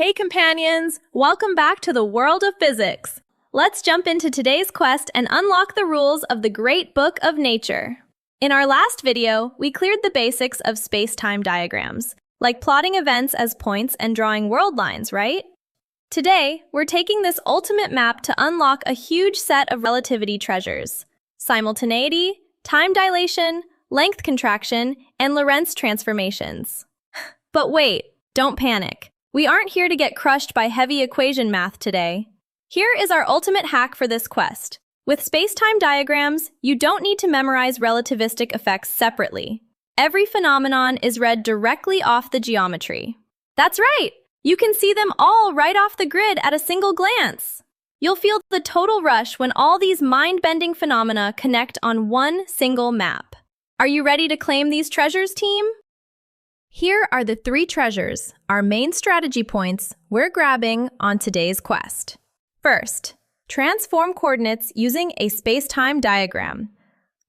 Hey companions, welcome back to the world of physics. Let's jump into today's quest and unlock the rules of the great book of nature. In our last video, we cleared the basics of spacetime diagrams, like plotting events as points and drawing world lines, right? Today, we're taking this ultimate map to unlock a huge set of relativity treasures: simultaneity, time dilation, length contraction, and Lorentz transformations. But wait, don't panic. We aren't here to get crushed by heavy equation math today. Here is our ultimate hack for this quest. With spacetime diagrams, you don't need to memorize relativistic effects separately. Every phenomenon is read directly off the geometry. That's right! You can see them all right off the grid at a single glance. You'll feel the total rush when all these mind-bending phenomena connect on one single map. Are you ready to claim these treasures, team? Here are the 3 treasures, our main strategy points we're grabbing on today's quest. First, transform coordinates using a spacetime diagram.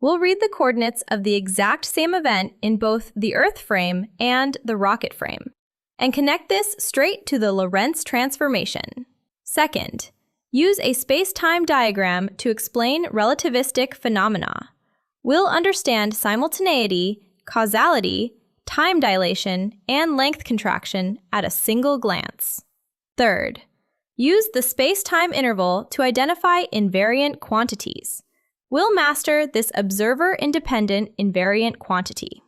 We'll read the coordinates of the exact same event in both the Earth frame and the rocket frame, and connect this straight to the Lorentz transformation. Second, use a spacetime diagram to explain relativistic phenomena. We'll understand simultaneity, causality, time dilation, and length contraction at a single glance. Third, use the spacetime interval to identify invariant quantities. We'll master this observer-independent invariant quantity.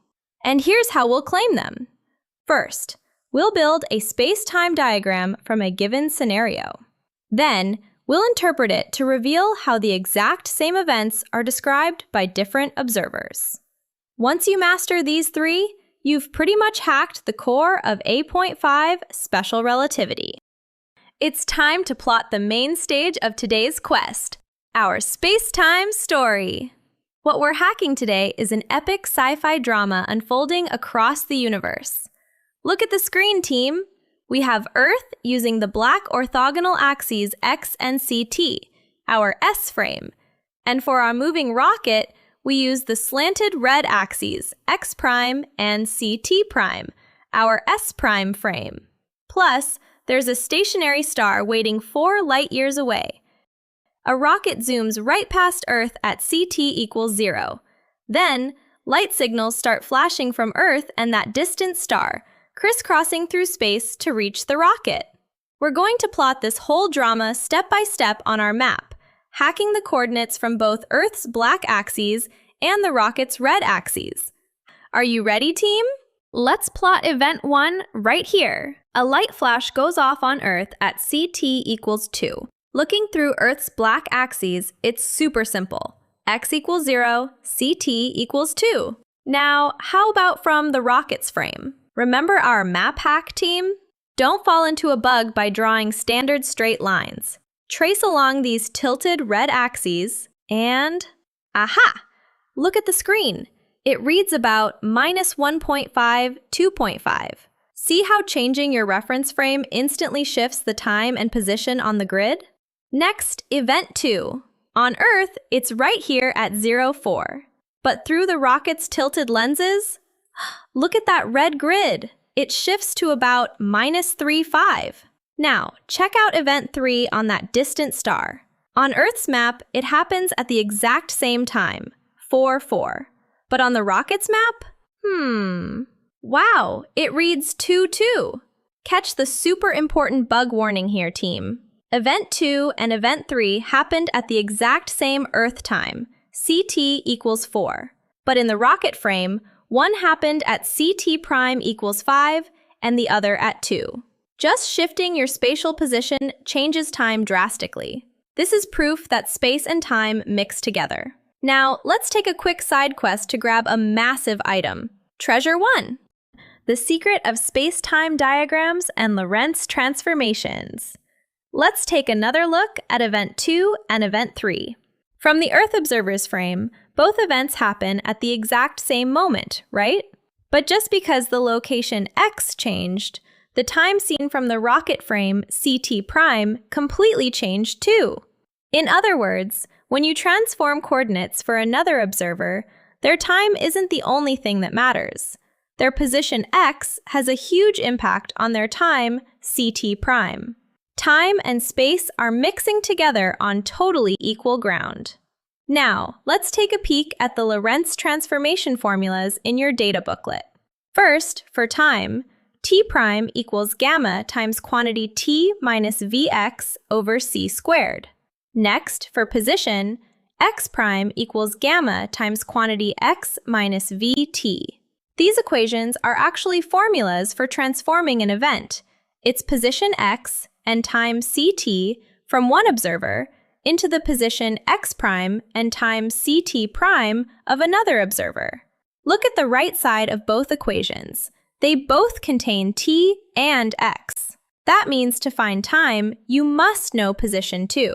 And here's how we'll claim them. First, we'll build a spacetime diagram from a given scenario. Then, we'll interpret it to reveal how the exact same events are described by different observers. Once you master these 3, you've pretty much hacked the core of A.5 Special Relativity. It's time to plot the main stage of today's quest, our space-time story. What we're hacking today is an epic sci-fi drama unfolding across the universe. Look at the screen, team. We have Earth using the black orthogonal axes X and CT, our S frame. And for our moving rocket, we use the slanted red axes, X prime and CT prime, our S prime frame. Plus, there's a stationary star waiting 4 light years away. A rocket zooms right past Earth at CT equals 0. Then, light signals start flashing from Earth and that distant star, crisscrossing through space to reach the rocket. We're going to plot this whole drama step by step on our map, hacking the coordinates from both Earth's black axes and the rocket's red axes. Are you ready, team? Let's plot event 1 right here. A light flash goes off on Earth at CT equals 2. Looking through Earth's black axes, it's super simple. X equals 0, CT equals 2. Now, how about from the rocket's frame? Remember our map hack, team? Don't fall into a bug by drawing standard straight lines. Trace along these tilted red axes and… aha! Look at the screen. It reads about -1.5, 2.5. See how changing your reference frame instantly shifts the time and position on the grid? Next, event 2. On Earth, it's right here at 0, 4. But through the rocket's tilted lenses, look at that red grid. It shifts to about -3, 5. Now, check out event 3 on that distant star. On Earth's map, it happens at the exact same time, 4, 4. But on the rocket's map? Wow, it reads 2, 2. Catch the super important bug warning here, team. Event 2 and event 3 happened at the exact same Earth time, CT equals 4. But in the rocket frame, one happened at CT prime equals 5 and the other at 2. Just shifting your spatial position changes time drastically. This is proof that space and time mix together. Now, let's take a quick side quest to grab a massive item. Treasure 1. The secret of spacetime diagrams and Lorentz transformations. Let's take another look at event 2 and event 3. From the Earth observer's frame, both events happen at the exact same moment, right? But just because the location X changed, the time seen from the rocket frame CT prime completely changed too. In other words, when you transform coordinates for another observer, their time isn't the only thing that matters. Their position X has a huge impact on their time ct prime. Time and space are mixing together on totally equal ground. Now, let's take a peek at the Lorentz transformation formulas in your data booklet. First, for time, t prime equals gamma times quantity t minus vx over c squared. Next, for position, x prime equals gamma times quantity x minus vt. These equations are actually formulas for transforming an event, its position x and time ct from one observer into the position x prime and time ct prime of another observer. Look at the right side of both equations. They both contain t and x. That means to find time, you must know position too.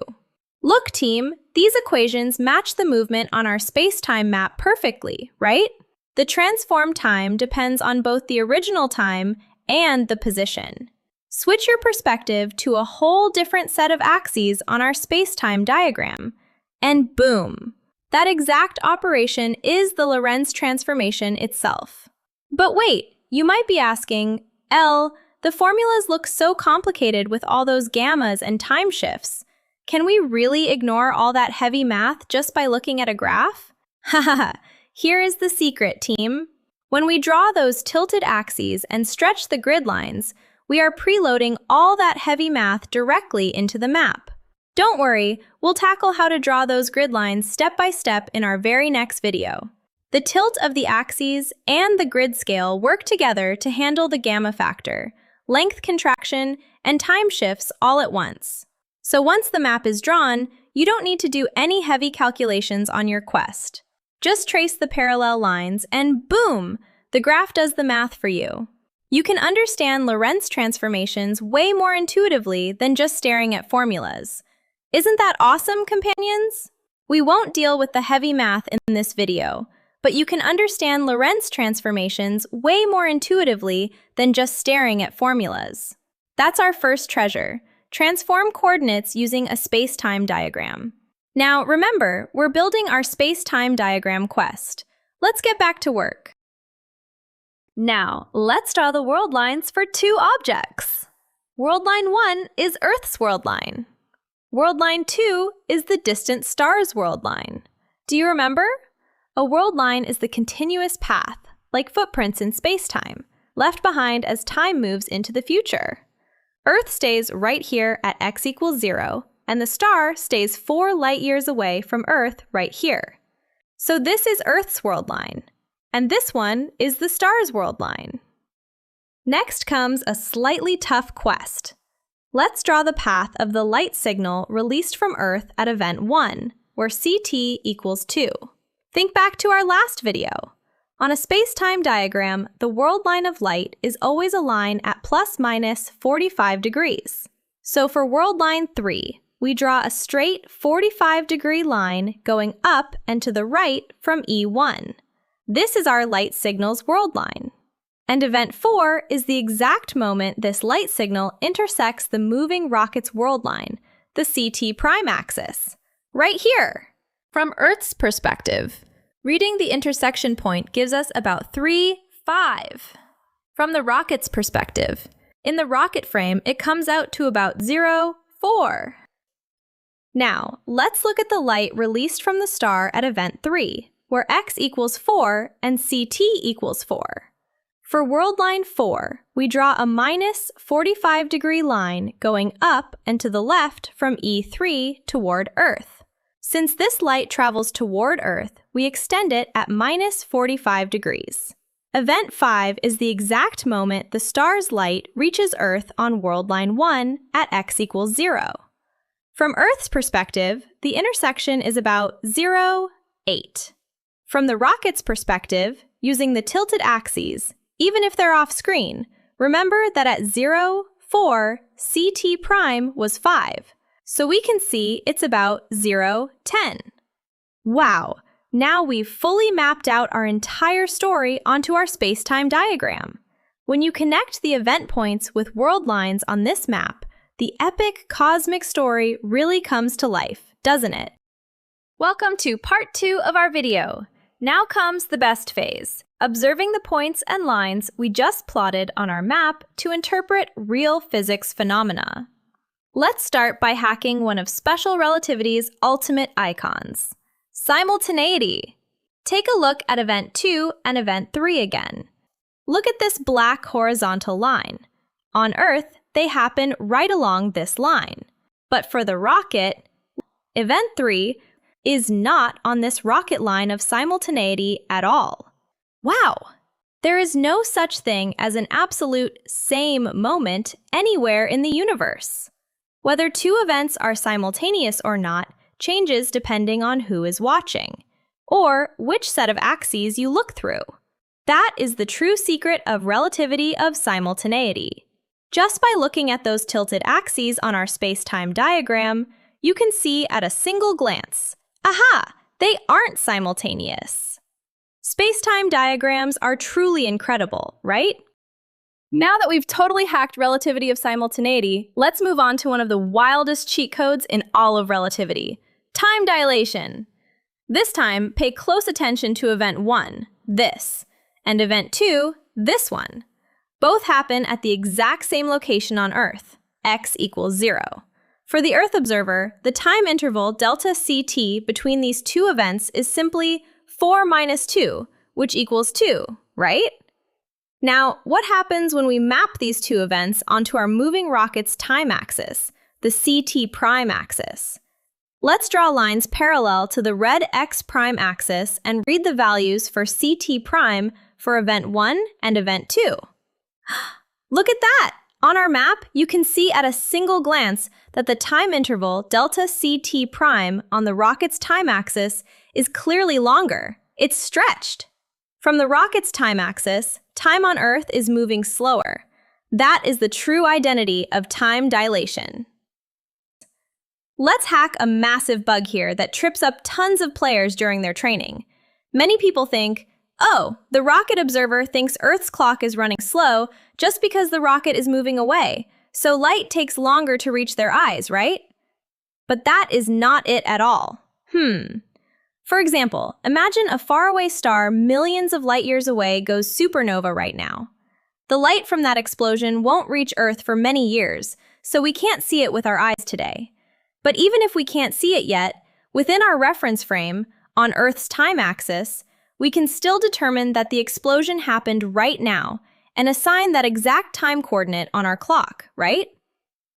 Look, team, these equations match the movement on our spacetime map perfectly, right? The transformed time depends on both the original time and the position. Switch your perspective to a whole different set of axes on our spacetime diagram, and boom! That exact operation is the Lorentz transformation itself. But wait, you might be asking, the formulas look so complicated with all those gammas and time shifts. Can we really ignore all that heavy math just by looking at a graph? Haha, here is the secret, team. When we draw those tilted axes and stretch the grid lines, we are preloading all that heavy math directly into the map. Don't worry, we'll tackle how to draw those grid lines step by step in our very next video. The tilt of the axes and the grid scale work together to handle the gamma factor, length contraction, and time shifts all at once. So once the map is drawn, you don't need to do any heavy calculations on your quest. Just trace the parallel lines and boom, the graph does the math for you. You can understand Lorentz transformations way more intuitively than just staring at formulas. Isn't that awesome, companions? We won't deal with the heavy math in this video, but you can understand Lorentz transformations way more intuitively than just staring at formulas. That's our first treasure. Transform coordinates using a spacetime diagram. Now, remember, we're building our spacetime diagram quest. Let's get back to work. Now, let's draw the world lines for two objects. World line 1 is Earth's world line. World line 2 is the distant star's world line. Do you remember? A world line is the continuous path, like footprints in spacetime, left behind as time moves into the future. Earth stays right here at x equals 0, and the star stays 4 light years away from Earth right here. So this is Earth's world line, and this one is the star's world line. Next comes a slightly tough quest. Let's draw the path of the light signal released from Earth at event 1, where ct equals 2. Think back to our last video. On a spacetime diagram, the world line of light is always a line at plus minus 45 degrees. So for world line 3, we draw a straight 45-degree line going up and to the right from E1. This is our light signal's world line. And event 4 is the exact moment this light signal intersects the moving rocket's world line, the CT prime axis, right here. From Earth's perspective, reading the intersection point gives us about 3, 5. From the rocket's perspective, in the rocket frame, it comes out to about 0, 4. Now, let's look at the light released from the star at event 3, where x equals 4 and ct equals 4. For world line 4, we draw a minus 45-degree line going up and to the left from E3 toward Earth. Since this light travels toward Earth, we extend it at minus 45 degrees. Event 5 is the exact moment the star's light reaches Earth on world line 1 at x equals 0. From Earth's perspective, the intersection is about 0, 8. From the rocket's perspective, using the tilted axes, even if they're off-screen, remember that at 0, 4, ct prime was 5. So we can see it's about 0, 10. Wow, now we've fully mapped out our entire story onto our spacetime diagram. When you connect the event points with world lines on this map, the epic cosmic story really comes to life, doesn't it? Welcome to part 2 of our video. Now comes the best phase. observing the points and lines we just plotted on our map to interpret real physics phenomena. Let's start by hacking one of special relativity's ultimate icons, simultaneity. Take a look at event 2 and event 3 again. Look at this black horizontal line. On Earth, they happen right along this line. But for the rocket, event 3 is not on this rocket line of simultaneity at all. Wow! There is no such thing as an absolute same moment anywhere in the universe. Whether two events are simultaneous or not changes depending on who is watching, or which set of axes you look through. That is the true secret of relativity of simultaneity. Just by looking at those tilted axes on our spacetime diagram, you can see at a single glance, aha, they aren't simultaneous. Spacetime diagrams are truly incredible, right? Now that we've totally hacked relativity of simultaneity, let's move on to one of the wildest cheat codes in all of relativity, time dilation. This time, pay close attention to event 1, this, and event 2, this one. Both happen at the exact same location on Earth, x equals 0. For the Earth observer, the time interval delta ct between these two events is simply 4 minus 2, which equals 2, right? Now, what happens when we map these two events onto our moving rocket's time axis, the ct prime axis? Let's draw lines parallel to the red x prime axis and read the values for ct prime for event 1 and event 2. Look at that! On our map, you can see at a single glance that the time interval delta ct prime on the rocket's time axis is clearly longer. It's stretched. From the rocket's time axis, time on Earth is moving slower. That is the true identity of time dilation. Let's hack a massive bug here that trips up tons of players during their training. Many people think, oh, the rocket observer thinks Earth's clock is running slow just because the rocket is moving away, so light takes longer to reach their eyes, right? But that is not it at all. For example, imagine a faraway star millions of light years away goes supernova right now. The light from that explosion won't reach Earth for many years, so we can't see it with our eyes today. But even if we can't see it yet, within our reference frame, on Earth's time axis, we can still determine that the explosion happened right now and assign that exact time coordinate on our clock, right?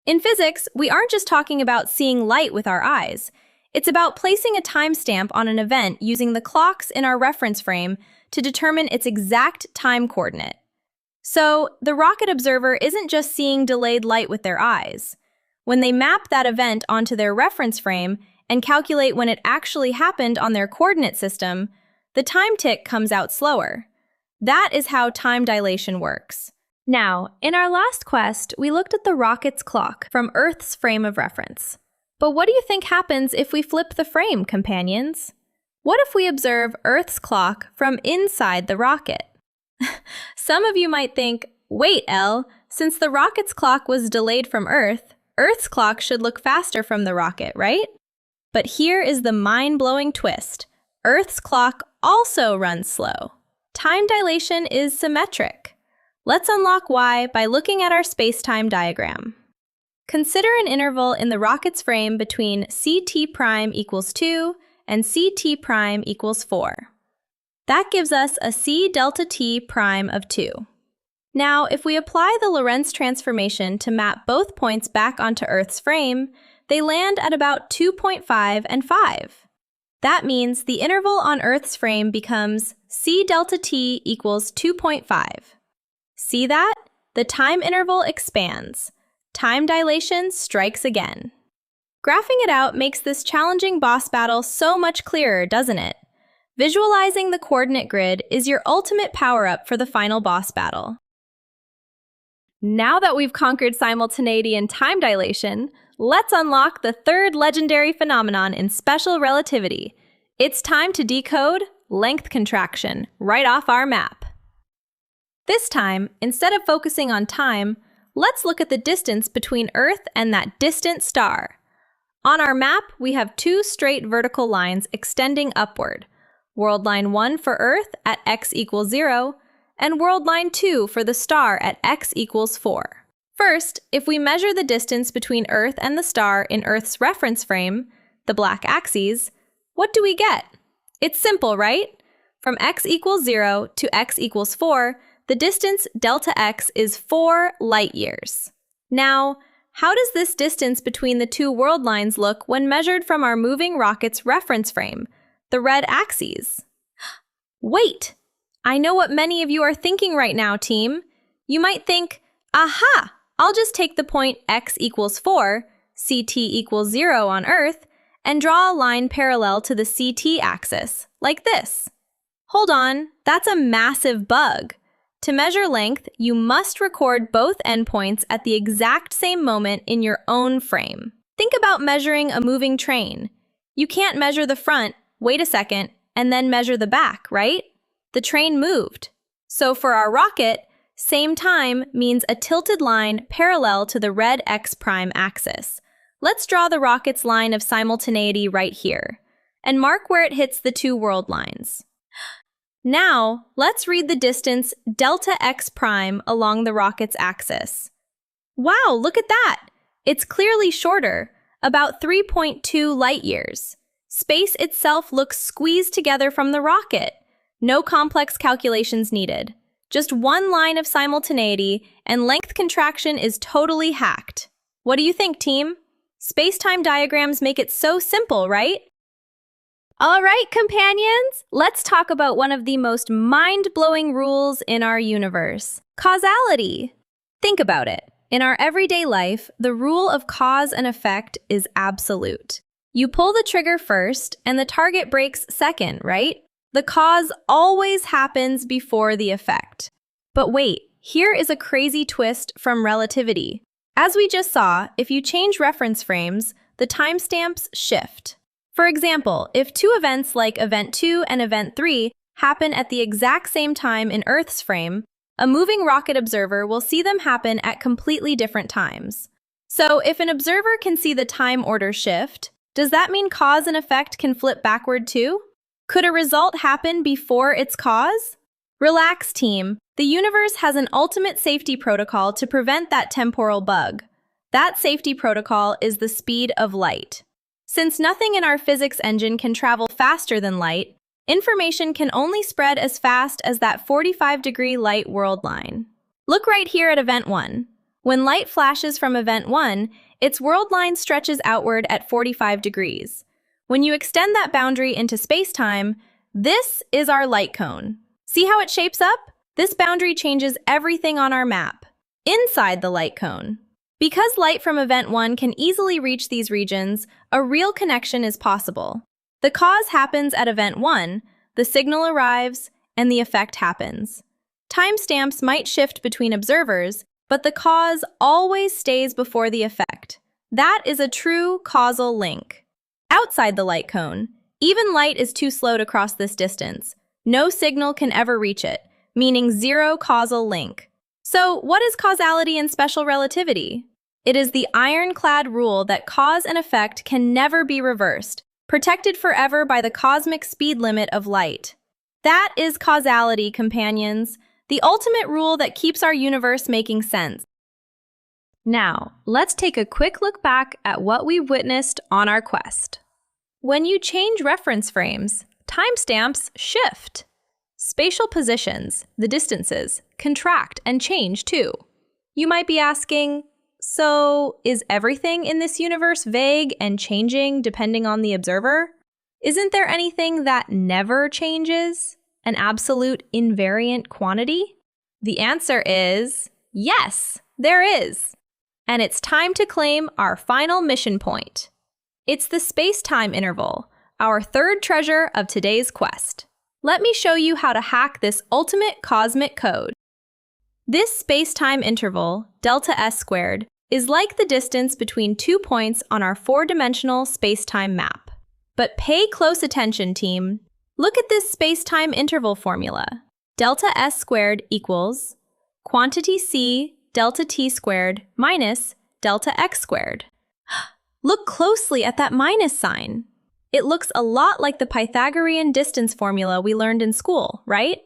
In physics, we aren't just talking about seeing light with our eyes. It's about placing a timestamp on an event using the clocks in our reference frame to determine its exact time coordinate. So, the rocket observer isn't just seeing delayed light with their eyes. When they map that event onto their reference frame and calculate when it actually happened on their coordinate system, the time tick comes out slower. That is how time dilation works. Now, in our last quest, we looked at the rocket's clock from Earth's frame of reference. But what do you think happens if we flip the frame, companions? What if we observe Earth's clock from inside the rocket? Some of you might think, wait, Elle, since the rocket's clock was delayed from Earth, Earth's clock should look faster from the rocket, right? But here is the mind-blowing twist. Earth's clock also runs slow. Time dilation is symmetric. Let's unlock why by looking at our spacetime diagram. Consider an interval in the rocket's frame between ct prime equals 2 and ct prime equals 4. That gives us a c delta t prime of 2. Now, if we apply the Lorentz transformation to map both points back onto Earth's frame, they land at about 2.5 and 5. That means the interval on Earth's frame becomes c delta t equals 2.5. See that? The time interval expands. Time dilation strikes again. Graphing it out makes this challenging boss battle so much clearer, doesn't it? Visualizing the coordinate grid is your ultimate power-up for the final boss battle. Now that we've conquered simultaneity and time dilation, let's unlock the third legendary phenomenon in special relativity. It's time to decode length contraction right off our map. This time, instead of focusing on time, let's look at the distance between Earth and that distant star. On our map, we have two straight vertical lines extending upward. world line 1 for Earth at x equals 0, and world line 2 for the star at x equals 4. First, if we measure the distance between Earth and the star in Earth's reference frame, the black axes, what do we get? It's simple, right? From x equals 0 to x equals 4, the distance delta x is 4 light years. Now, how does this distance between the two world lines look when measured from our moving rocket's reference frame, the red axes? Wait! I know what many of you are thinking right now, team. You might think, aha! I'll just take the point x equals 4, ct equals 0 on Earth, and draw a line parallel to the ct axis, like this. Hold on, that's a massive bug. To measure length, you must record both endpoints at the exact same moment in your own frame. Think about measuring a moving train. You can't measure the front, wait a second, and then measure the back, right? The train moved. So for our rocket, same time means a tilted line parallel to the red x prime axis. Let's draw the rocket's line of simultaneity right here, and mark where it hits the two world lines. Now, let's read the distance delta x prime along the rocket's axis. Wow, look at that! It's clearly shorter, about 3.2 light years. Space itself looks squeezed together from the rocket. No complex calculations needed. Just one line of simultaneity, and length contraction is totally hacked. What do you think, team? Spacetime diagrams make it so simple, right? All right, companions, let's talk about one of the most mind-blowing rules in our universe, causality. Think about it. In our everyday life, the rule of cause and effect is absolute. You pull the trigger first, and the target breaks second, right? The cause always happens before the effect. But wait, here is a crazy twist from relativity. As we just saw, if you change reference frames, the timestamps shift. For example, if two events like Event 2 and Event 3 happen at the exact same time in Earth's frame, a moving rocket observer will see them happen at completely different times. So if an observer can see the time order shift, does that mean cause and effect can flip backward too? Could a result happen before its cause? Relax, team. The universe has an ultimate safety protocol to prevent that temporal bug. That safety protocol is the speed of light. Since nothing in our physics engine can travel faster than light, information can only spread as fast as that 45-degree light world line. Look right here at Event 1. When light flashes from Event 1, its world line stretches outward at 45 degrees. When you extend that boundary into spacetime, this is our light cone. See how it shapes up? This boundary changes everything on our map, inside the light cone. Because light from Event 1 can easily reach these regions, a real connection is possible. The cause happens at Event 1, the signal arrives, and the effect happens. Timestamps might shift between observers, but the cause always stays before the effect. That is a true causal link. Outside the light cone, even light is too slow to cross this distance. No signal can ever reach it, meaning zero causal link. So, what is causality and special relativity? It is the ironclad rule that cause and effect can never be reversed, protected forever by the cosmic speed limit of light. That is causality, companions, the ultimate rule that keeps our universe making sense. Now, let's take a quick look back at what we've witnessed on our quest. When you change reference frames, timestamps shift. Spatial positions, the distances, contract and change too. You might be asking, so is everything in this universe vague and changing depending on the observer? Isn't there anything that never changes? An absolute invariant quantity? The answer is yes, there is. And it's time to claim our final mission point. It's the Spacetime Interval, our third treasure of today's quest. Let me show you how to hack this ultimate cosmic code. This spacetime interval, delta S squared, is like the distance between 2 points on our four-dimensional spacetime map. But pay close attention, team. Look at this spacetime interval formula. Delta S squared equals quantity C delta T squared minus delta X squared. Look closely at that minus sign. It looks a lot like the Pythagorean distance formula we learned in school, right?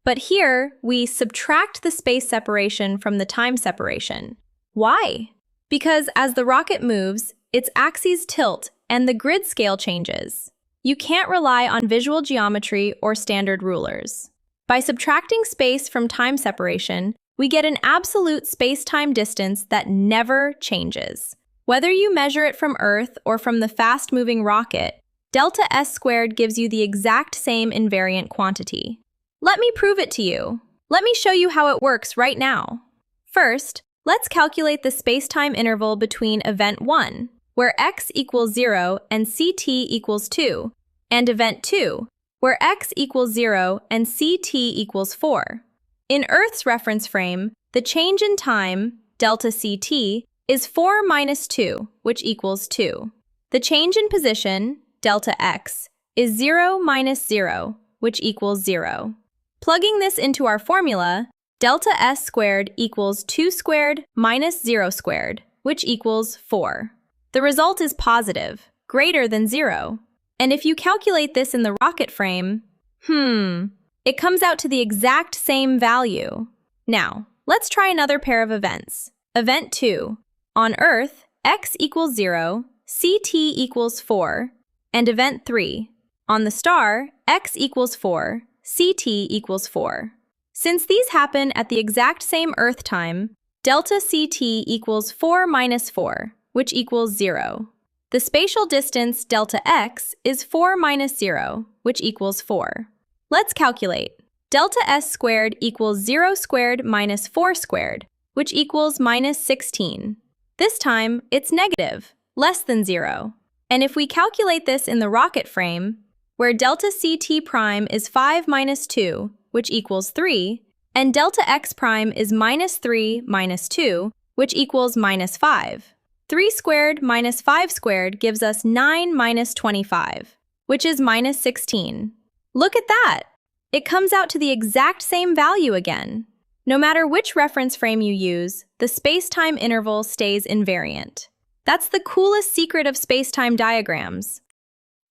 But here, we subtract the space separation from the time separation. Why? Because as the rocket moves, its axes tilt and the grid scale changes. You can't rely on visual geometry or standard rulers. By subtracting space from time separation, we get an absolute space-time distance that never changes. Whether you measure it from Earth or from the fast-moving rocket, delta S squared gives you the exact same invariant quantity. Let me prove it to you. Let me show you how it works right now. First, let's calculate the space-time interval between event 1, where x equals 0 and ct equals 2, and event 2, where x equals 0 and ct equals 4. In Earth's reference frame, the change in time, delta ct, is 4 minus 2, which equals 2. The change in position, delta x, is 0 minus 0, which equals 0. Plugging this into our formula, delta S squared equals 2 squared minus 0 squared, which equals 4. The result is positive, greater than 0. And if you calculate this in the rocket frame, it comes out to the exact same value. Now, let's try another pair of events. Event 2. On Earth, x equals 0, ct equals 4, and event 3. On the star, x equals 4, ct equals 4. Since these happen at the exact same Earth time, delta ct equals 4 minus 4, which equals 0. The spatial distance delta x is 4 minus 0, which equals 4. Let's calculate. Delta S squared equals 0 squared minus 4 squared, which equals minus 16. This time, it's negative, less than 0. And if we calculate this in the rocket frame, where delta ct prime is 5 minus 2, which equals 3, and delta x prime is minus 3 minus 2, which equals minus 5. 3 squared minus 5 squared gives us 9 minus 25, which is minus 16. Look at that! It comes out to the exact same value again. No matter which reference frame you use, the space-time interval stays invariant. That's the coolest secret of space-time diagrams.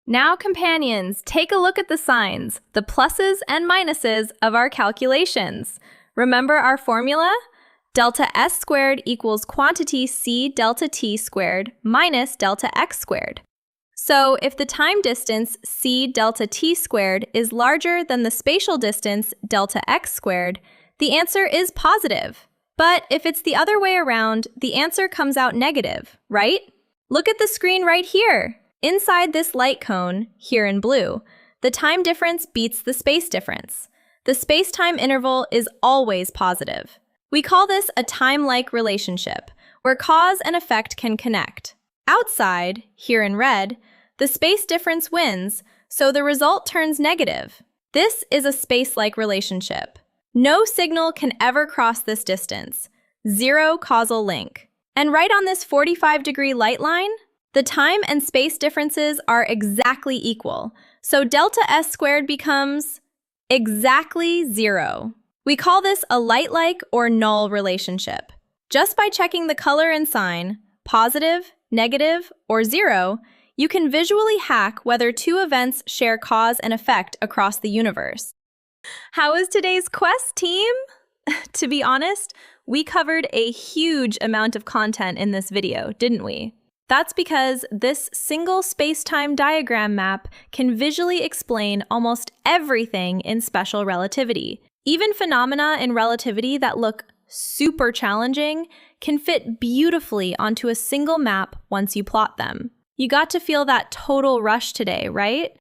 Now, companions, take a look at the signs, the pluses and minuses of our calculations. Remember our formula? Delta S squared equals quantity c delta t squared minus delta x squared. So if the time distance c delta t squared is larger than the spatial distance delta x squared, the answer is positive. But if it's the other way around, the answer comes out negative, right? Look at the screen right here. Inside this light cone, here in blue, the time difference beats the space difference. The space-time interval is always positive. We call this a time-like relationship, where cause and effect can connect. Outside, here in red, the space difference wins, so the result turns negative. This is a space-like relationship. No signal can ever cross this distance. Zero causal link. And right on this 45-degree light line, the time and space differences are exactly equal, so delta S squared becomes exactly 0. We call this a light-like or null relationship. Just by checking the color and sign, positive, negative, or 0, you can visually hack whether two events share cause and effect across the universe. How was today's quest, team? To be honest, we covered a huge amount of content in this video, didn't we? That's because this single space-time diagram map can visually explain almost everything in special relativity. Even phenomena in relativity that look super challenging can fit beautifully onto a single map once you plot them. You got to feel that total rush today, right?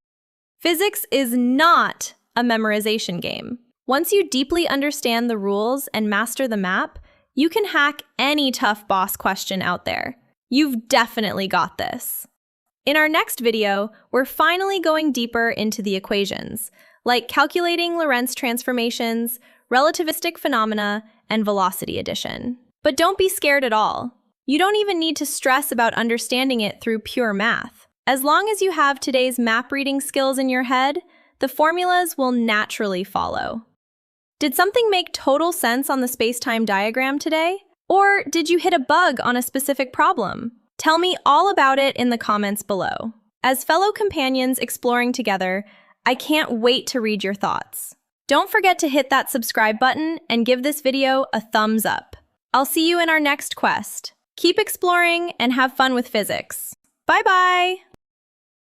Physics is not a memorization game. Once you deeply understand the rules and master the map, you can hack any tough boss question out there. You've definitely got this. In our next video, we're finally going deeper into the equations, like calculating Lorentz transformations, relativistic phenomena, and velocity addition. But don't be scared at all. You don't even need to stress about understanding it through pure math. As long as you have today's map reading skills in your head, the formulas will naturally follow. Did something make total sense on the space-time diagram today? Or did you hit a bug on a specific problem? Tell me all about it in the comments below. As fellow companions exploring together, I can't wait to read your thoughts. Don't forget to hit that subscribe button and give this video a thumbs up. I'll see you in our next quest. Keep exploring and have fun with physics. Bye-bye!